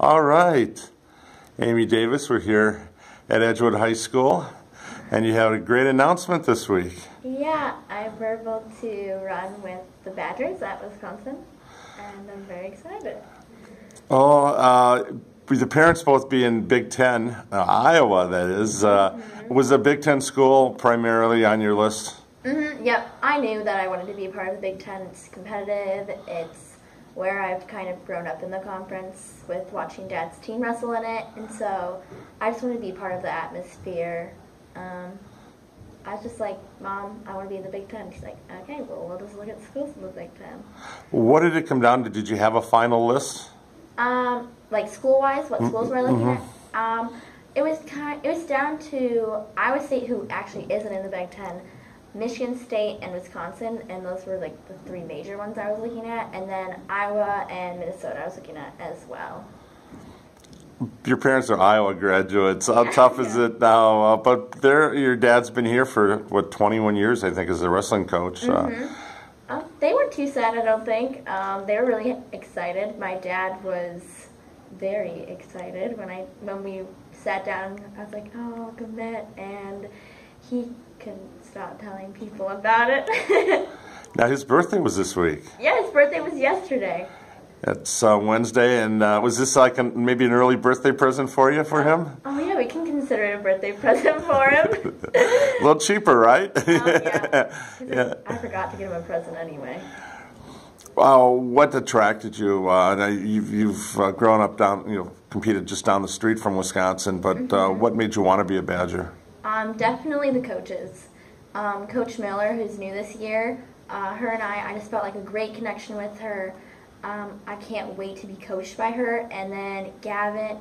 All right. Amy Davis, we're here at Edgewood High School, and you have a great announcement this week. Yeah, I were able to run with the Badgers at Wisconsin, and I'm very excited. With the parents both being Big Ten, Iowa that is, was the Big Ten school primarily on your list? Yep, I knew that I wanted to be a part of the Big Ten. It's competitive, it's where I've kind of grown up in the conference with watching Dad's team wrestle in it, and so I just wanted to be part of the atmosphere. I was just like, Mom, I want to be in the Big Ten. She's like, okay, well, we'll just look at schools in the Big Ten. What did it come down to? Did you have a final list? Like school-wise, what schools we're looking at? It was down to Iowa State, who actually isn't in the Big Ten, Michigan State, and Wisconsin, and those were like the three major ones I was looking at, and then Iowa and Minnesota I was looking at as well. Your parents are Iowa graduates. How tough is it now? But your dad's been here for, what, 21 years, I think, as a wrestling coach. They weren't too sad, I don't think. They were really excited. My dad was very excited when we sat down. I was like, oh, I'll commit, and he couldn't stop telling people about it. Now, his birthday was this week. Yeah, his birthday was yesterday. It's Wednesday, and was this like maybe an early birthday present for him? Oh yeah, we can consider it a birthday present for him. A little cheaper, right? Yeah. I forgot to get him a present anyway. What attracted you? You've grown up competed just down the street from Wisconsin, but what made you want to be a Badger? Definitely the coaches. Coach Miller, who's new this year, her and I just felt like a great connection with her. I can't wait to be coached by her. And then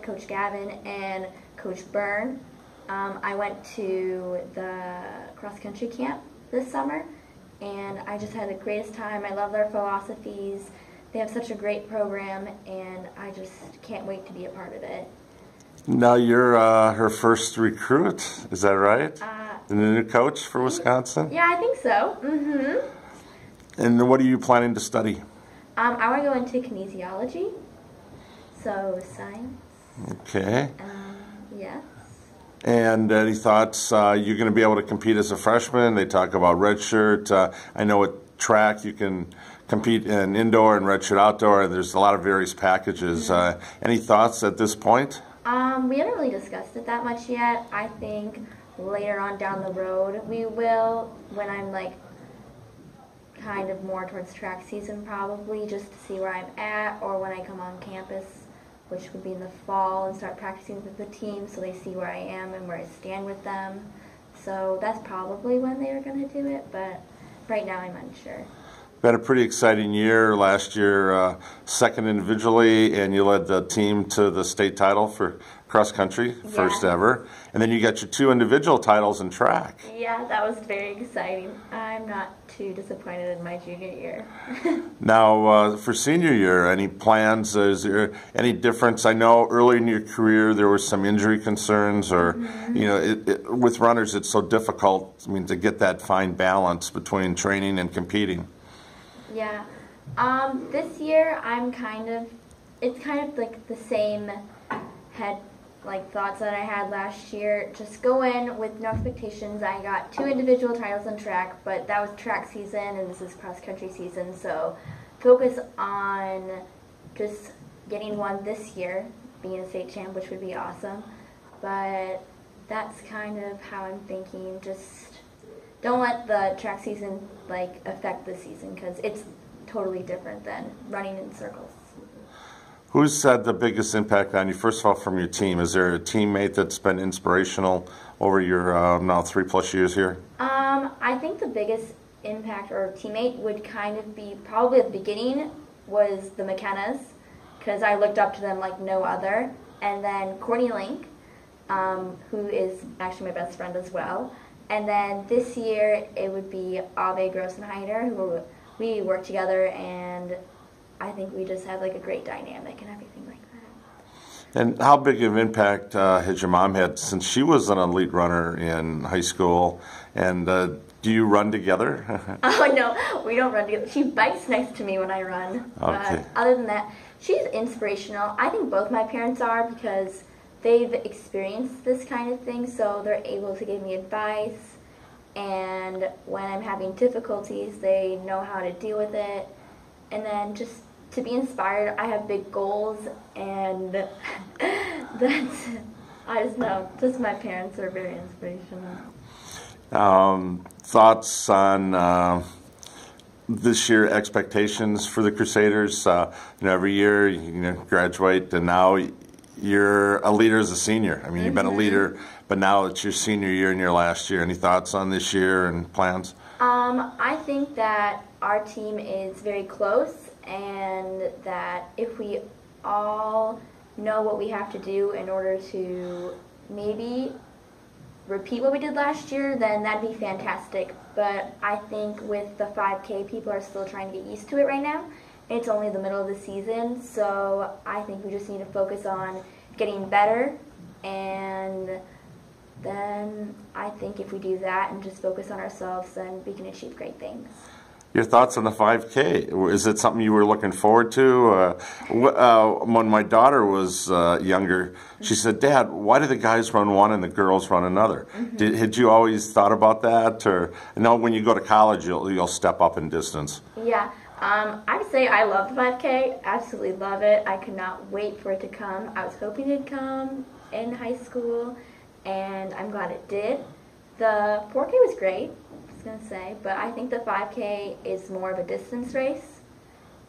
Coach Gavin, and Coach Byrne. I went to the cross-country camp this summer, and I just had the greatest time. I love their philosophies. They have such a great program, and I just can't wait to be a part of it. Now you're her first recruit, is that right? The new coach for Wisconsin? Yeah, I think so. And what are you planning to study? I want to go into kinesiology, so science. Okay. Yes. And any thoughts? You're going to be able to compete as a freshman. They talk about redshirt. I know at track you can compete in indoor and redshirt outdoor. There's a lot of various packages. Any thoughts at this point? We haven't really discussed it that much yet. I think later on down the road we will, when I'm like kind of more towards track season probably, just to see where I'm at, or when I come on campus, which would be in the fall, and start practicing with the team so they see where I am and where I stand with them. So that's probably when they are going to do it, but right now I'm unsure. Had a pretty exciting year last year, second individually, and you led the team to the state title for cross country, first ever. And then you got your 2 individual titles in track. Yeah, that was very exciting. I'm not too disappointed in my junior year. Now, for senior year, any plans? Is there any difference? I know early in your career there were some injury concerns, or with runners it's so difficult. I mean, to get that fine balance between training and competing. Yeah. This year it's kind of like the same thoughts that I had last year. Just go in with no expectations. I got 2 individual titles in track, but that was track season and this is cross country season, so focus on just getting one this year, being a state champ, which would be awesome. But that's kind of how I'm thinking. Just don't let the track season affect the season, because it's totally different than running in circles. Who's had the biggest impact on you? First of all, from your team, is there a teammate that's been inspirational over your now 3+ years here? I think the biggest impact or teammate would kind of be probably at the beginning was the McKennas, because I looked up to them like no other, and then Courtney Link, who is actually my best friend as well. And then this year, it would be Ave Grossenheider, who we work together, and I think we just have like a great dynamic and everything like that. And how big of an impact has your mom had, since she was an elite runner in high school? And do you run together? Oh no, we don't run together. She bikes next to me when I run. Okay. But other than that, She's inspirational. I think both my parents are because they've experienced this kind of thing, so they're able to give me advice. And when I'm having difficulties, they know how to deal with it. And then just to be inspired, I have big goals, and I just know, just my parents are very inspirational. Thoughts on this year, expectations for the Crusaders? Every year you graduate, and now you're a leader as a senior. I mean, you've been a leader, but now it's your senior year and your last year. Any thoughts on this year and plans? I think that our team is very close, and that if we all know what we have to do in order to maybe repeat what we did last year, then that'd be fantastic. But I think with the 5K, people are still trying to get used to it right now. It's only the middle of the season, so I think we just need to focus on getting better, and then I think if we do that and just focus on ourselves, then we can achieve great things. Your thoughts on the 5K? Is it something you were looking forward to? When my daughter was younger, she said, "Dad, why do the guys run one and the girls run another?" Had you always thought about that? Or I know when you go to college, you'll step up in distance. Yeah, I'd say I love the 5K. Absolutely love it. I could not wait for it to come. I was hoping it'd come in high school, and I'm glad it did. The 4K was great, I was going to say, but I think the 5K is more of a distance race,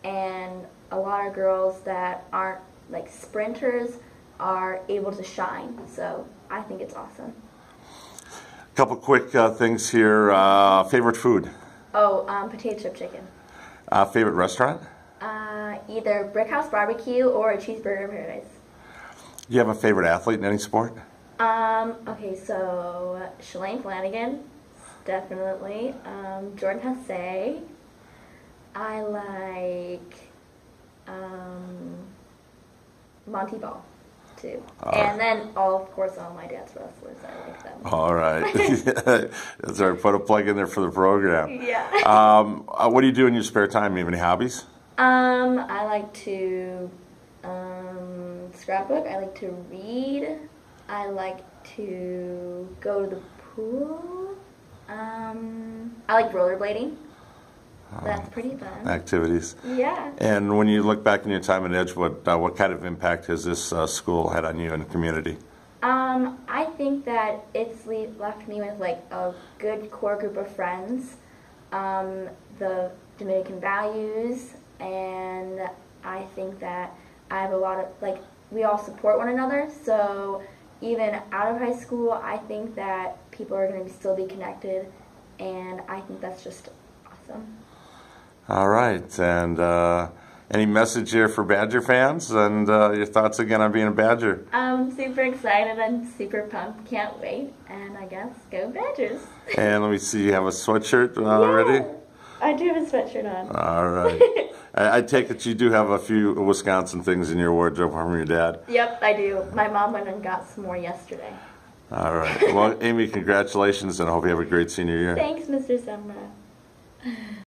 and a lot of girls that aren't like sprinters are able to shine, so I think it's awesome. A couple quick things here. Favorite food? Oh, potato chip chicken. Favorite restaurant? Either Brick House Barbecue or a Cheeseburger in Paradise. Do you have a favorite athlete in any sport? Okay, so Shalane Flanagan, definitely. Jordan Hussey. I like Monty Ball, too. And then, of course, all my dad's wrestlers. I like them. All right. That's all right. Put a plug in there for the program. Yeah. What do you do in your spare time? You have any hobbies? I like to scrapbook. I like to read. I like to go to the pool. I like rollerblading. That's pretty fun. Activities. Yeah. And when you look back in your time in Edgewood, what kind of impact has this school had on you and the community? I think that it's left me with like a good core group of friends, the Dominican values, and I think that I have a lot of, like, we all support one another, so even out of high school, I think that people are going to still be connected, and I think that's just awesome. All right, and any message here for Badger fans, and your thoughts again on being a Badger? I'm super excited and super pumped. Can't wait, and I guess go Badgers. And let me see, you have a sweatshirt already? Yeah, I do have a sweatshirt on. All right. I take it you do have a few Wisconsin things in your wardrobe from your dad? Yep, I do. My mom went and got some more yesterday. All right. Well, Amy, congratulations, and I hope you have a great senior year. Thanks, Mr. Semrau.